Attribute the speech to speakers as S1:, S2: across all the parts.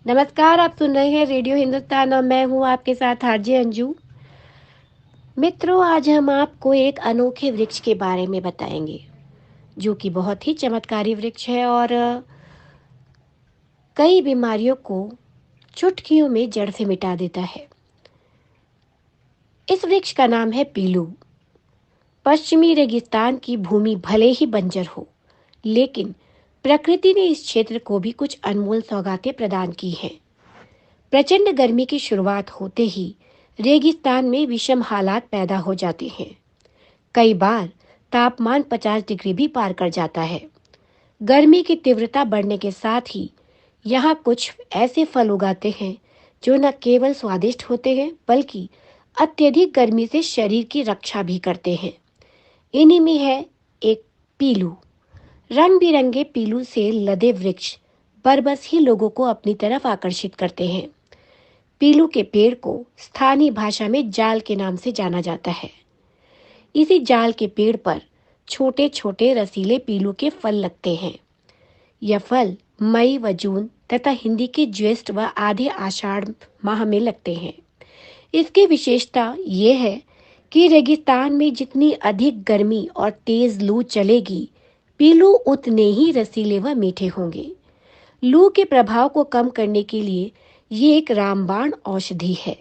S1: नमस्कार, आप सुन रहे हैं रेडियो हिंदुस्तान और मैं हूँ आपके साथ आरजे अंजू। मित्रों, आज हम आपको एक अनोखे वृक्ष के बारे में बताएंगे जो कि बहुत ही चमत्कारी वृक्ष है और कई बीमारियों को चुटकियों में जड़ से मिटा देता है। इस वृक्ष का नाम है पीलू। पश्चिमी रेगिस्तान की भूमि भले ही बंजर हो, लेकिन प्रकृति ने इस क्षेत्र को भी कुछ अनमोल सौगातें प्रदान की हैं। प्रचंड गर्मी की शुरुआत होते ही रेगिस्तान में विषम हालात पैदा हो जाते हैं। कई बार तापमान 50 डिग्री भी पार कर जाता है। गर्मी की तीव्रता बढ़ने के साथ ही यहाँ कुछ ऐसे फल उगाते हैं जो न केवल स्वादिष्ट होते हैं बल्कि अत्यधिक गर्मी से शरीर की रक्षा भी करते हैं। इन्हीं में है एक पीलू। रंग बिरंगे पीलू से लदे वृक्ष बरबस ही लोगों को अपनी तरफ आकर्षित करते हैं। पीलू के पेड़ को स्थानीय भाषा में जाल के नाम से जाना जाता है। इसी जाल के पेड़ पर छोटे छोटे रसीले पीलू के फल लगते हैं। यह फल मई व जून तथा हिंदी के ज्येष्ठ व आधे आषाढ़ माह में लगते हैं। इसकी विशेषता ये है कि रेगिस्तान में जितनी अधिक गर्मी और तेज लू चलेगी, पीलू उतने ही रसीले व मीठे होंगे। लू के प्रभाव को कम करने के लिए ये एक रामबाण औषधि है।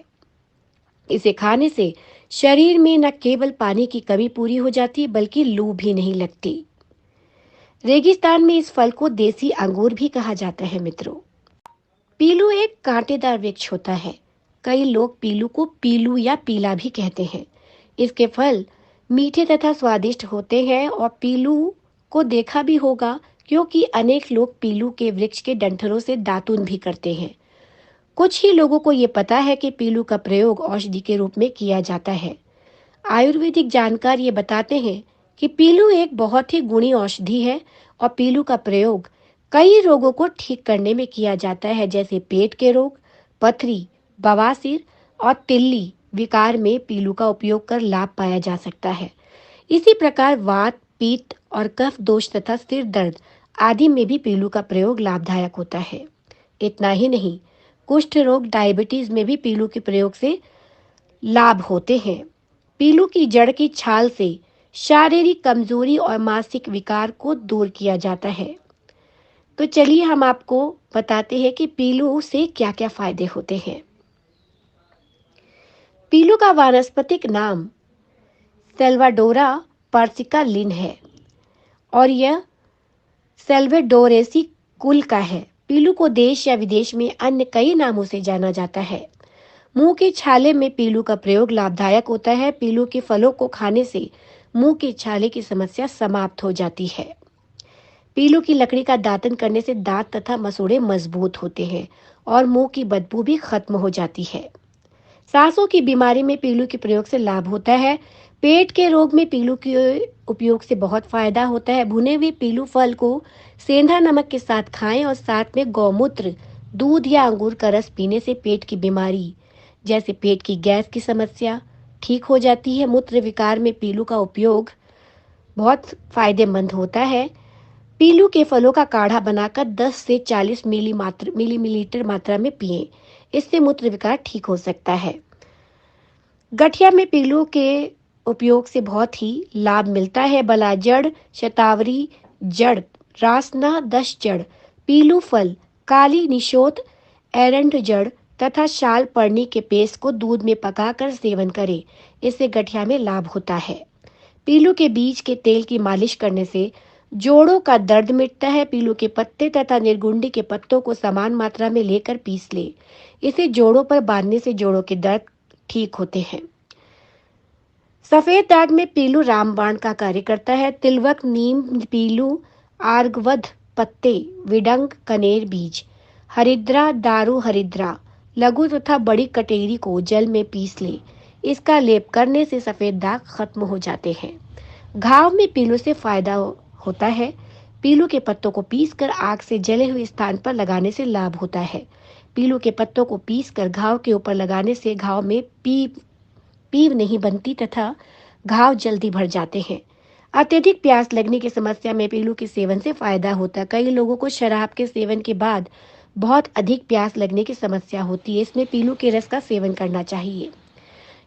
S1: इसे खाने से शरीर में न केवल पानी की कमी पूरी हो जाती बल्कि लू भी नहीं लगती। रेगिस्तान में इस फल को देसी अंगूर भी कहा जाता है। मित्रों, पीलू एक कांटेदार वृक्ष होता है। कई लोग पीलू को पीलू या पीला भी कहते हैं। इसके फल मीठे तथा स्वादिष्ट होते हैं और पीलू को देखा भी होगा क्योंकि अनेक लोग पीलू के वृक्ष के डंठलों से दातुन भी करते हैं। कुछ ही लोगों को ये पता है कि पीलू का प्रयोग औषधि के रूप में किया जाता है। आयुर्वेदिक जानकार ये बताते हैं कि पीलू एक बहुत ही गुणी औषधि है और पीलू का प्रयोग कई रोगों को ठीक करने में किया जाता है, जैसे पेट के रोग, पथरी, बवासीर और तिल्ली विकार में पीलू का उपयोग कर लाभ पाया जा सकता है। इसी प्रकार वात, पित्त और कफ दोष तथा सिर दर्द आदि में भी पीलू का प्रयोग लाभदायक होता है। इतना ही नहीं, कुष्ठ रोग, डायबिटीज में भी पीलू के प्रयोग से लाभ होते हैं। पीलू की जड़ की छाल से शारीरिक कमजोरी और मानसिक विकार को दूर किया जाता है। तो चलिए हम आपको बताते हैं कि पीलू से क्या क्या फायदे होते हैं। पीलू का वानस्पतिक नाम सेल्वाडोरा पर्सिका लिन है और यह सेल्वेडोरेसी कुल का है। पीलू को देश या विदेश में अन्य कई नामों से जाना जाता है। मुंह के छाले में पीलू का प्रयोग लाभदायक होता है। पीलू के फलों को खाने से मुंह के छाले की समस्या समाप्त हो जाती है। पीलू की लकड़ी का दातन करने से दांत तथा मसूड़े मजबूत होते हैं और मुंह की बदबू भी खत्म हो जाती है। सांसों की बीमारी में पीलू के प्रयोग से लाभ होता है। पेट के रोग में पीलू के उपयोग से बहुत फायदा होता है। भुने हुए पीलू फल को सेंधा नमक के साथ खाएं और साथ में गौमूत्र, दूध या अंगूर का रस पीने से पेट की बीमारी जैसे पेट की गैस की समस्या ठीक हो जाती है। मूत्र विकार में पीलू का उपयोग बहुत फायदेमंद होता है। पीलू के फलों का काढ़ा बनाकर 10 से 40 मिलीलीटर मात्रा में पिएं। इससे मूत्र विकार ठीक हो सकता है। गठिया में पीलू के उपयोग से बहुत ही लाभ मिलता है। बलाजड़, शतावरी जड़, रासना 10 जड़, पीलू फल, काली निशोत, एरंड जड़ तथा शाल पर्णी के पेस्ट को दूध में पकाकर सेवन करें। इससे गठिया में लाभ होता है। पीलू के बीज के तेल की मालिश करने से जोड़ों का दर्द मिटता है। पीलू के पत्ते तथा निर्गुंडी के पत्तों को समान मात्रा में लेकर पीस ले। इसे जोड़ों पर बांधने से जोड़ों के दर्द ठीक होते हैं। सफेद दाग में पीलू रामबाण का कार्य करता है। तिलवक, नीम, पीलू, आर्गवध पत्ते, विडंग, कनेर बीज, हरिद्रा, दारू हरिद्रा, लघु तथा बड़ी कटेरी को जल में पीस ले। इसका लेप करने से सफेद दाग खत्म हो जाते हैं। घाव में पीलू से फायदा होता है। पीलू के पत्तों को पीसकर आग से जले हुए स्थान पर लगाने से लाभ होता है। पीलू के पत्तों को पीसकर घाव के ऊपर लगाने से घाव में पीव नहीं बनती तथा घाव जल्दी भर जाते हैं। अत्यधिक प्यास लगने की समस्या में पीलू के सेवन से फायदा होता है। कई लोगों को शराब के सेवन के बाद बहुत अधिक प्यास लगने की समस्या होती है, इसमें पीलू के रस का सेवन करना चाहिए।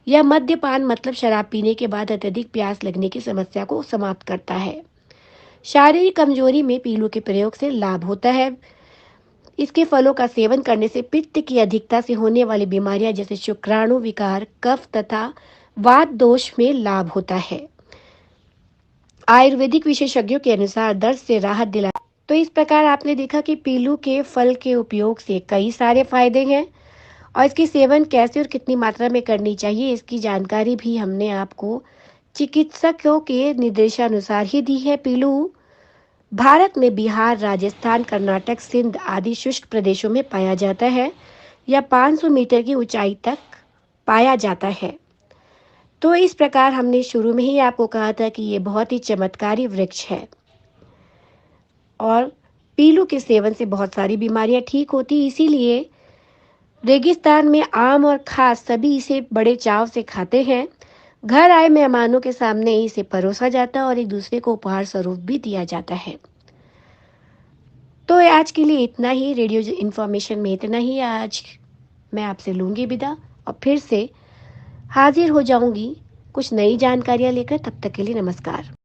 S1: यह मद्यपान मतलब शराब पीने के बाद अत्यधिक प्यास लगने की समस्या को समाप्त करता है। शारीरिक कमजोरी में पीलू के प्रयोग से लाभ होता है। इसके फलों का सेवन करने से पित्त की अधिकता से होने वाली बीमारियां जैसे शुक्राणु विकार, कफ तथा वात दोष में लाभ होता है। आयुर्वेदिक विशेषज्ञों के अनुसार दर्द से राहत दिला। तो इस प्रकार आपने देखा कि पीलू के फल के उपयोग से कई सारे फायदे हैं और इसकी सेवन कैसे और कितनी मात्रा में करनी चाहिए, इसकी जानकारी भी हमने आपको चिकित्सकों के निर्देशानुसार ही दी है। पीलू भारत में बिहार, राजस्थान, कर्नाटक, सिंध आदि शुष्क प्रदेशों में पाया जाता है। यह 500 मीटर की ऊंचाई तक पाया जाता है। तो इस प्रकार हमने शुरू में ही आपको कहा था कि ये बहुत ही चमत्कारी वृक्ष है और पीलू के सेवन से बहुत सारी बीमारियां ठीक होती, इसीलिए रेगिस्तान में आम और खास सभी इसे बड़े चाव से खाते हैं। घर आए मेहमानों के सामने इसे परोसा जाता है और एक दूसरे को उपहार स्वरूप भी दिया जाता है। तो आज के लिए इतना ही, रेडियो इन्फॉर्मेशन में इतना ही। आज मैं आपसे लूंगी विदा और फिर से हाजिर हो जाऊंगी कुछ नई जानकारियां लेकर। तब तक के लिए नमस्कार।